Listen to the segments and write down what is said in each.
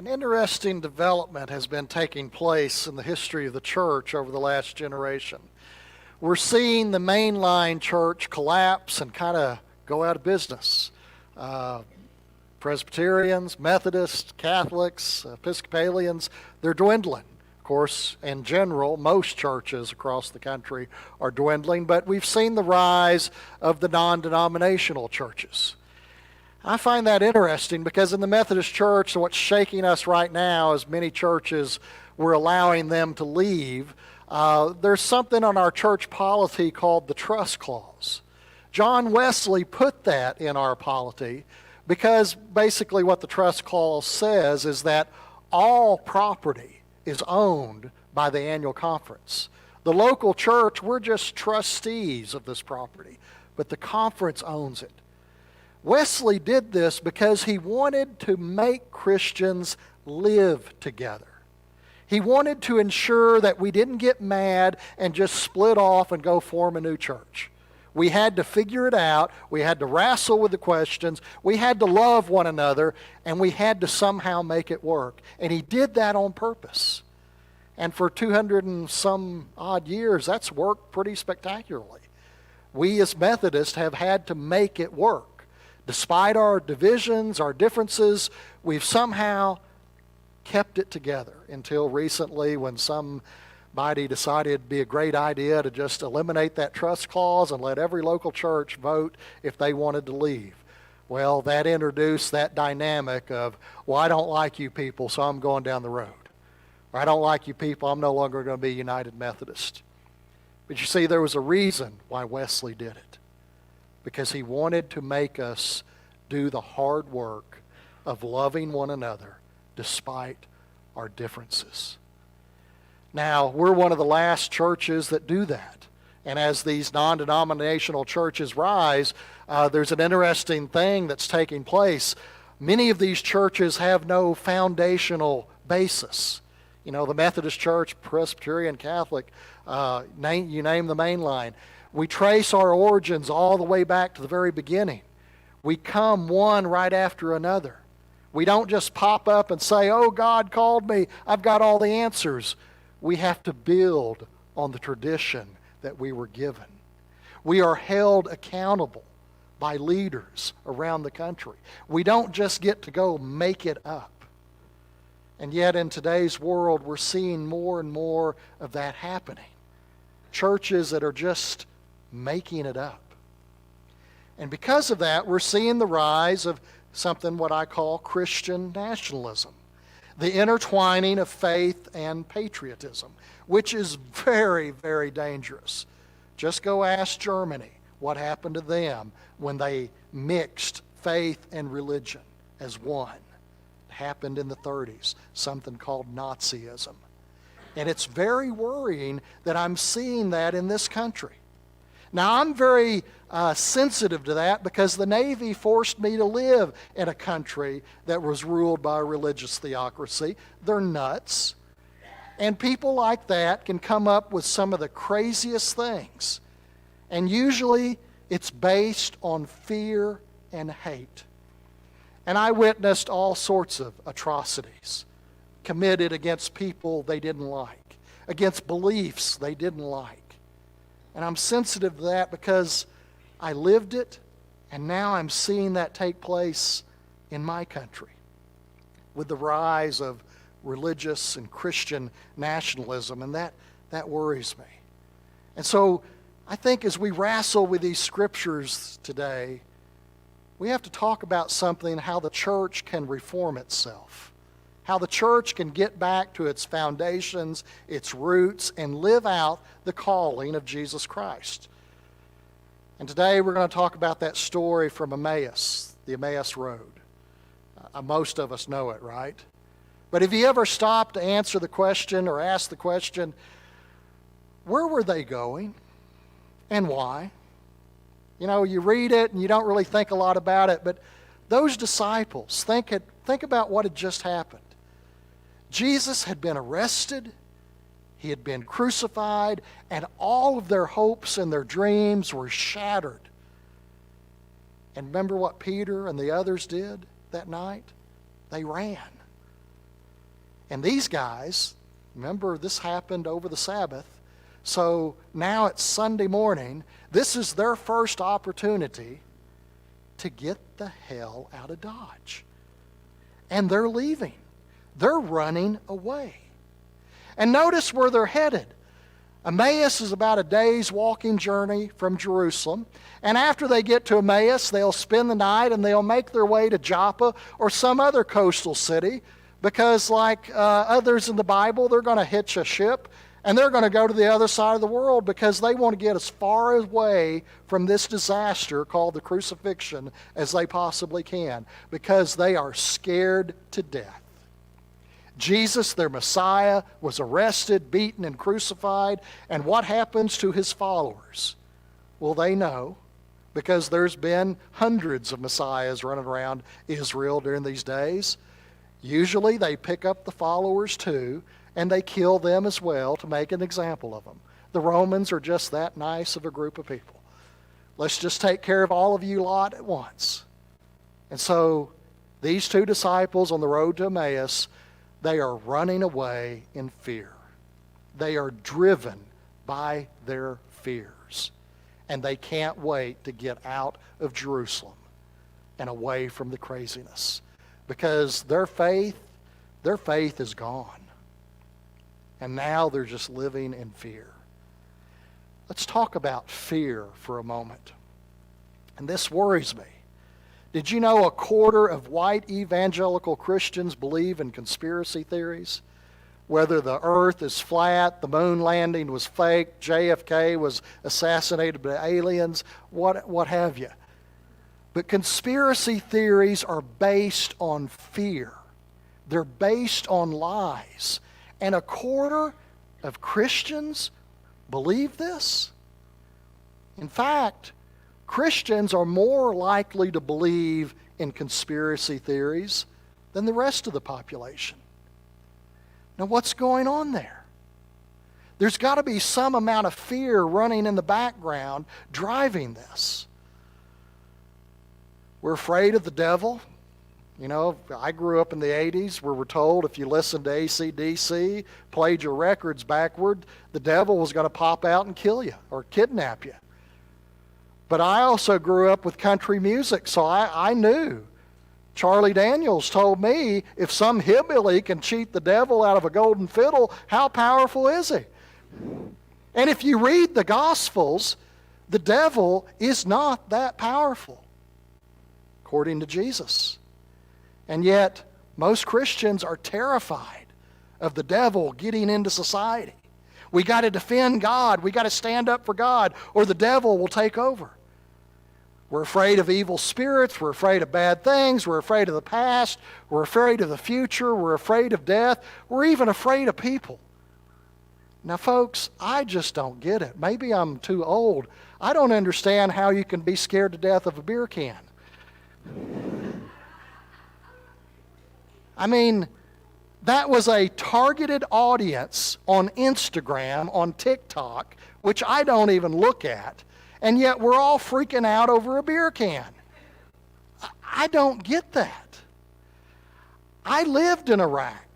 An interesting development has been taking place in the history of the church over the last generation. We're seeing the mainline church collapse and kind of go out of business. Presbyterians, Methodists, Catholics, Episcopalians, they're dwindling. Of course, in general, most churches across the country are dwindling, but we've seen the rise of the non-denominational churches. I find that interesting because in the Methodist Church, what's shaking us right now is many churches, we're allowing them to leave. There's something on our church polity called the trust clause. John Wesley put that in our polity because basically what the trust clause says is that all property is owned by the annual conference. The local church, we're just trustees of this property, but the conference owns it. Wesley did this because he wanted to make Christians live together. He wanted to ensure that we didn't get mad and just split off and go form a new church. We had to figure it out. We had to wrestle with the questions. We had to love one another, and we had to somehow make it work. And he did that on purpose. And for 200 and some odd years, that's worked pretty spectacularly. We as Methodists have had to make it work. Despite our divisions, our differences, we've somehow kept it together until recently when somebody decided it'd be a great idea to just eliminate that trust clause and let every local church vote if they wanted to leave. Well, that introduced that dynamic of, well, I don't like you people, so I'm going down the road. Or I don't like you people, I'm no longer going to be United Methodist. But you see, there was a reason why Wesley did it. Because he wanted to make us do the hard work of loving one another despite our differences. Now, we're one of the last churches that do that. And as these non-denominational churches rise, there's an interesting thing that's taking place. Many of these churches have no foundational basis. You know, the Methodist Church, Presbyterian, Catholic, you name the main line. We trace our origins all the way back to the very beginning. We come one right after another. We don't just pop up and say, oh, God called me, I've got all the answers. We have to build on the tradition that we were given. We are held accountable by leaders around the country. We don't just get to go make it up. And yet in today's world, we're seeing more and more of that happening. Churches that are just making it up. And because of that, we're seeing the rise of something what I call Christian nationalism, the intertwining of faith and patriotism, which is very, very dangerous. Just go ask Germany what happened to them when they mixed faith and religion as one. It happened in the 30s, something called Nazism. And it's very worrying that I'm seeing that in this country. Now, I'm very sensitive to that because the Navy forced me to live in a country that was ruled by a religious theocracy. They're nuts. And people like that can come up with some of the craziest things. And usually it's based on fear and hate. And I witnessed all sorts of atrocities committed against people they didn't like, against beliefs they didn't like. And I'm sensitive to that because I lived it, and now I'm seeing that take place in my country with the rise of religious and Christian nationalism, and that worries me. And so I think as we wrestle with these scriptures today, we have to talk about something, how the church can reform itself. How the church can get back to its foundations, its roots, and live out the calling of Jesus Christ. And today we're going to talk about that story from Emmaus, the Emmaus Road. Most of us know it, right? But have you ever stopped to answer the question or ask the question, where were they going and why? You know, you read it and you don't really think a lot about it, but those disciples, think about what had just happened. Jesus had been arrested, he had been crucified, and all of their hopes and their dreams were shattered. And remember what Peter and the others did that night? They ran. And these guys, remember this happened over the Sabbath, so now it's Sunday morning. This is their first opportunity to get the hell out of Dodge. And they're leaving. They're running away. And notice where they're headed. Emmaus is about a day's walking journey from Jerusalem. And after they get to Emmaus, they'll spend the night and they'll make their way to Joppa or some other coastal city, because like others in the Bible, they're going to hitch a ship and they're going to go to the other side of the world because they want to get as far away from this disaster called the crucifixion as they possibly can, because they are scared to death. Jesus, their Messiah, was arrested, beaten, and crucified. And what happens to his followers? Well, they know, because there's been hundreds of Messiahs running around Israel during these days. Usually they pick up the followers too, and they kill them as well to make an example of them. The Romans are just that nice of a group of people. Let's just take care of all of you lot at once. And so these two disciples on the road to Emmaus, they are running away in fear. They are driven by their fears. And they can't wait to get out of Jerusalem and away from the craziness, because their faith is gone. And now they're just living in fear. Let's talk about fear for a moment. And this worries me. Did you know 1/4 of white evangelical Christians believe in conspiracy theories? Whether the earth is flat, the moon landing was fake, JFK was assassinated by aliens, what have you. But conspiracy theories are based on fear. They're based on lies. And 1/4 of Christians believe this? In fact, Christians are more likely to believe in conspiracy theories than the rest of the population. Now, what's going on there? There's got to be some amount of fear running in the background driving this. We're afraid of the devil. You know, I grew up in the 80s where we're told if you listened to AC/DC, played your records backward, the devil was going to pop out and kill you or kidnap you. But I also grew up with country music, so I knew. Charlie Daniels told me, if some hillbilly can cheat the devil out of a golden fiddle, how powerful is he? And if you read the Gospels, the devil is not that powerful, according to Jesus. And yet, most Christians are terrified of the devil getting into society. We got to defend God. We got to stand up for God, or the devil will take over. We're afraid of evil spirits. We're afraid of bad things. We're afraid of the past. We're afraid of the future. We're afraid of death. We're even afraid of people. Now, folks, I just don't get it. Maybe I'm too old. I don't understand how you can be scared to death of a beer can. I mean, that was a targeted audience on Instagram, on TikTok, which I don't even look at, and yet we're all freaking out over a beer can. I don't get that. I lived in Iraq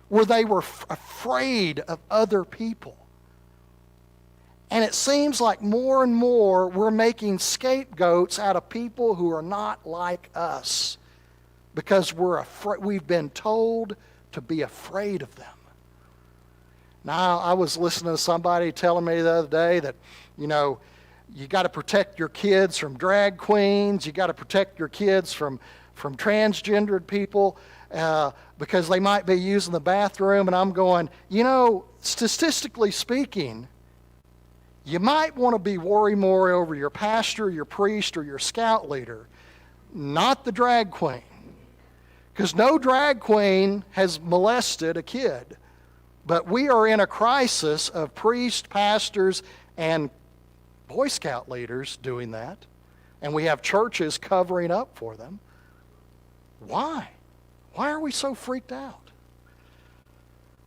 where they were afraid of other people. And it seems like more and more we're making scapegoats out of people who are not like us, because we've been told to be afraid of them. Now, I was listening to somebody telling me the other day that, you know, you got to protect your kids from drag queens, you got to protect your kids from transgendered people because they might be using the bathroom. And I'm going, you know, statistically speaking, you might want to be worried more over your pastor, your priest, or your scout leader, not the drag queen. Because no drag queen has molested a kid. But we are in a crisis of priests, pastors, and Boy Scout leaders doing that. And we have churches covering up for them. Why? Why are we so freaked out?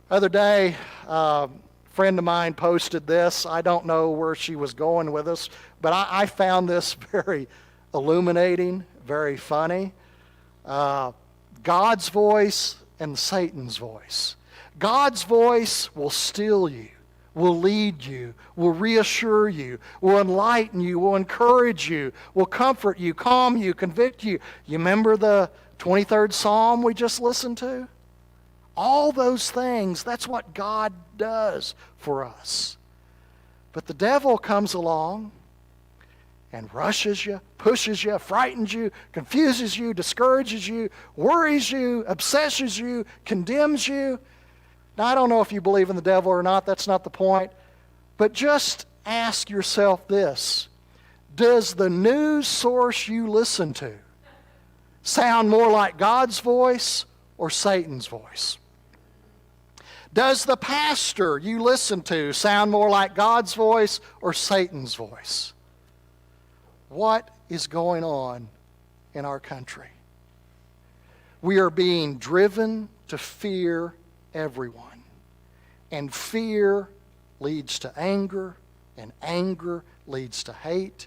Other day, a friend of mine posted this. I don't know where she was going with us, but I found this very illuminating, very funny. God's voice and Satan's voice. God's voice will still you, will lead you, will reassure you, will enlighten you, will encourage you, will comfort you, calm you, convict you. You remember the 23rd Psalm we just listened to? All those things, that's what God does for us. But the devil comes along and rushes you, pushes you, frightens you, confuses you, discourages you, worries you, obsesses you, condemns you. Now, I don't know if you believe in the devil or not. That's not the point. But just ask yourself this. Does the news source you listen to sound more like God's voice or Satan's voice? Does the pastor you listen to sound more like God's voice or Satan's voice? What is going on in our country? We are being driven to fear everyone. And fear leads to anger, and anger leads to hate.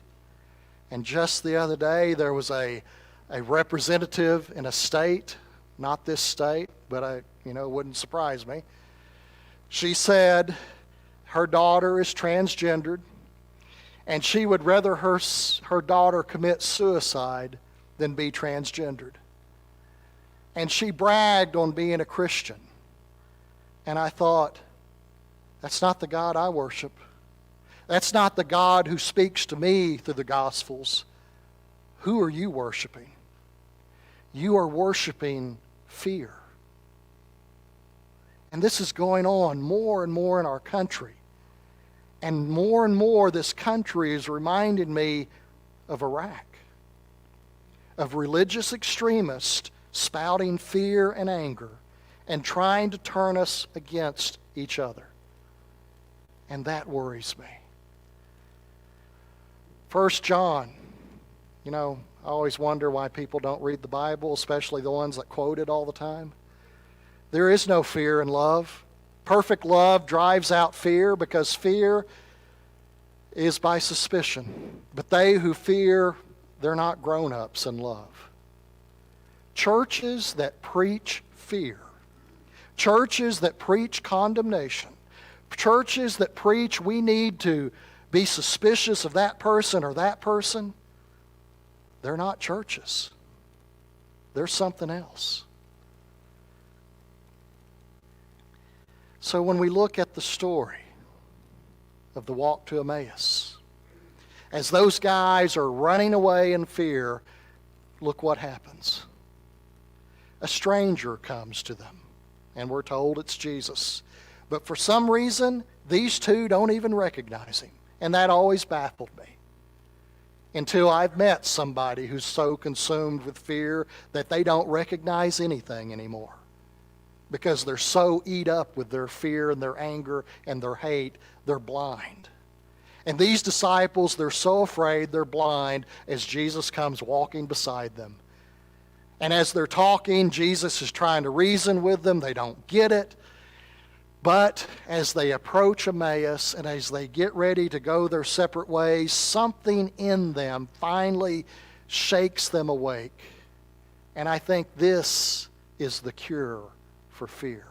And just the other day, there was a representative in a state, not this state, but it wouldn't surprise me. She said her daughter is transgendered, and she would rather her daughter commit suicide than be transgendered. And she bragged on being a Christian. And I thought, that's not the God I worship. That's not the God who speaks to me through the Gospels. Who are you worshiping? You are worshiping fear. And this is going on more and more in our country. And more this country is reminding me of Iraq, of religious extremists spouting fear and anger and trying to turn us against each other. And that worries me. 1 John, I always wonder why people don't read the Bible, especially the ones that quote it all the time. There is no fear in love. Perfect love drives out fear because fear is by suspicion. But they who fear, they're not grown-ups in love. Churches that preach fear, churches that preach condemnation, churches that preach we need to be suspicious of that person or that person, they're not churches. They're something else. So when we look at the story of the walk to Emmaus, as those guys are running away in fear, look what happens. A stranger comes to them, and we're told it's Jesus. But for some reason, these two don't even recognize him, and that always baffled me. Until I've met somebody who's so consumed with fear that they don't recognize anything anymore, because they're so eat up with their fear and their anger and their hate, they're blind. And these disciples, they're so afraid, they're blind as Jesus comes walking beside them. And as they're talking, Jesus is trying to reason with them. They don't get it. But as they approach Emmaus and as they get ready to go their separate ways, something in them finally shakes them awake. And I think this is the cure for fear.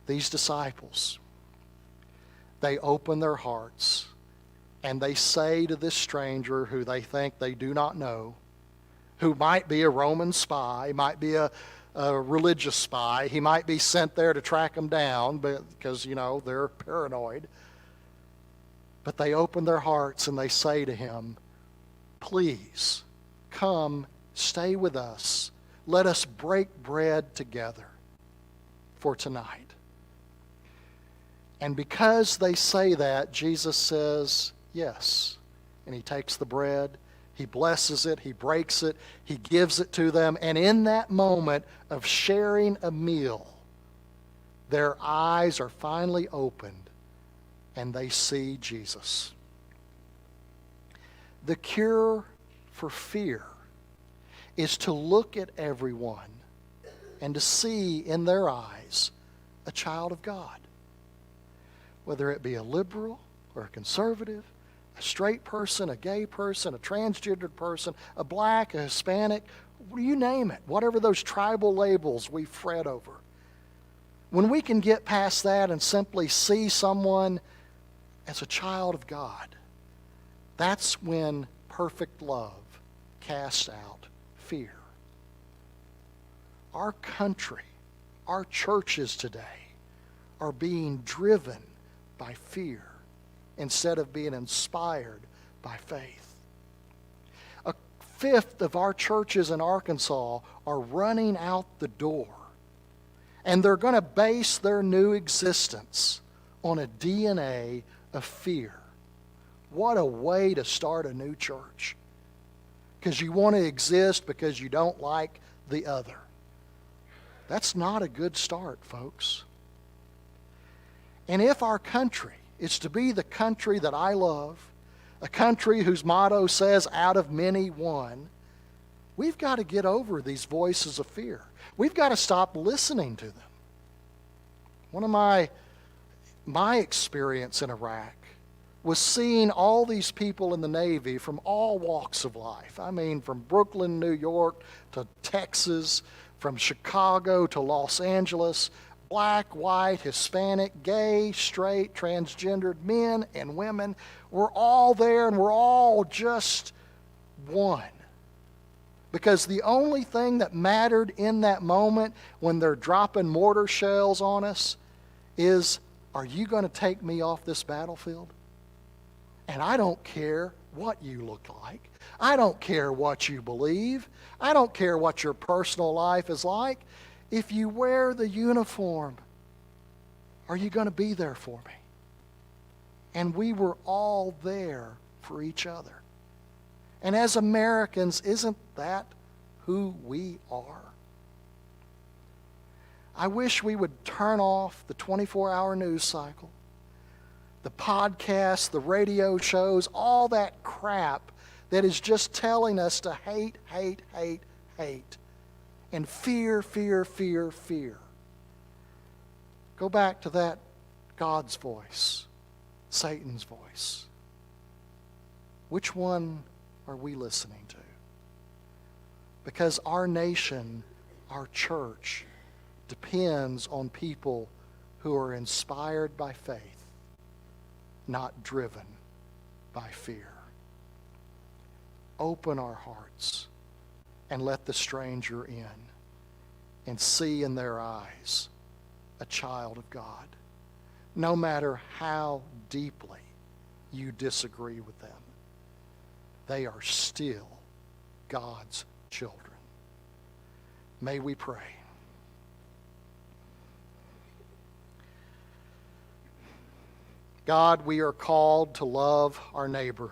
These disciples, they open their hearts and they say to this stranger who they think they do not know, who might be a Roman spy, might be a religious spy, he might be sent there to track them down because, they're paranoid. But they open their hearts and they say to him, please, come, stay with us. Let us break bread together for tonight. And because they say that, Jesus says, yes. And he takes the bread, he blesses it, he breaks it, he gives it to them. And in that moment of sharing a meal, their eyes are finally opened and they see Jesus. The cure for fear is to look at everyone and to see in their eyes a child of God. Whether it be a liberal or a conservative, a straight person, a gay person, a transgendered person, a black, a Hispanic, you name it, whatever those tribal labels we fret over. when we can get past that and simply see someone as a child of God, that's when perfect love casts out fear. Our country, our churches today are being driven by fear instead of being inspired by faith. A fifth of our churches in Arkansas are running out the door, and they're going to base their new existence on a DNA of fear. What a way to start a new church. Because you want to exist because you don't like the other. That's not a good start, folks. And if our country is to be the country that I love, a country whose motto says, out of many, one, we've got to get over these voices of fear. We've got to stop listening to them. One of my experience in Iraq was seeing all these people in the Navy from all walks of life. I mean, from Brooklyn, New York, to Texas, from Chicago to Los Angeles, black, white, Hispanic, gay, straight, transgendered men and women. We're all there, and we're all just one. Because the only thing that mattered in that moment when they're dropping mortar shells on us is, are you going to take me off this battlefield? And I don't care what you look like. I don't care what you believe. I don't care what your personal life is like. If you wear the uniform, are you going to be there for me? And we were all there for each other. And as Americans, isn't that who we are? I wish we would turn off the 24-hour news cycle, the podcasts, the radio shows, all that crap that is just telling us to hate, hate, hate, hate, and fear, fear, fear, fear. Go back to that God's voice, Satan's voice. Which one are we listening to? Because our nation, our church, depends on people who are inspired by faith, not driven by fear. Open our hearts and let the stranger in and see in their eyes a child of God, no matter how deeply you disagree with them. They are still God's children. May we pray. God, we are called to love our neighbor,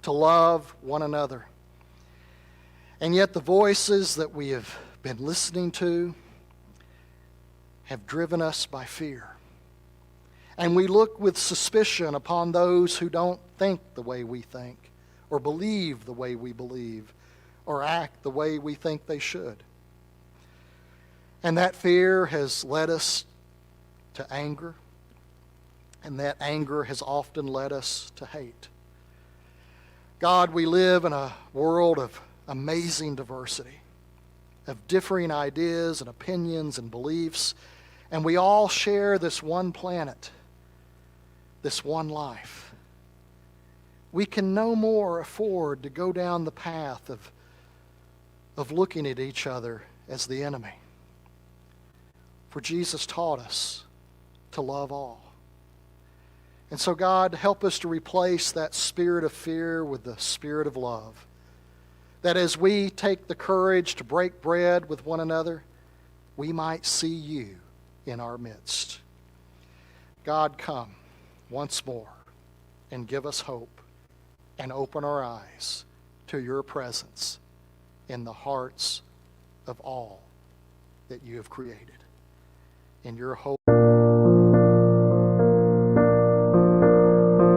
to love one another. And yet the voices that we have been listening to have driven us by fear. And we look with suspicion upon those who don't think the way we think, or believe the way we believe, or act the way we think they should. And that fear has led us to anger, and that anger has often led us to hate. God, we live in a world of amazing diversity, of differing ideas and opinions and beliefs, and we all share this one planet, this one life. We can no more afford to go down the path of looking at each other as the enemy. For Jesus taught us to love all. And so, God, help us to replace that spirit of fear with the spirit of love. That as we take the courage to break bread with one another, we might see you in our midst. God, come once more and give us hope and open our eyes to your presence in the hearts of all that you have created. In your hope.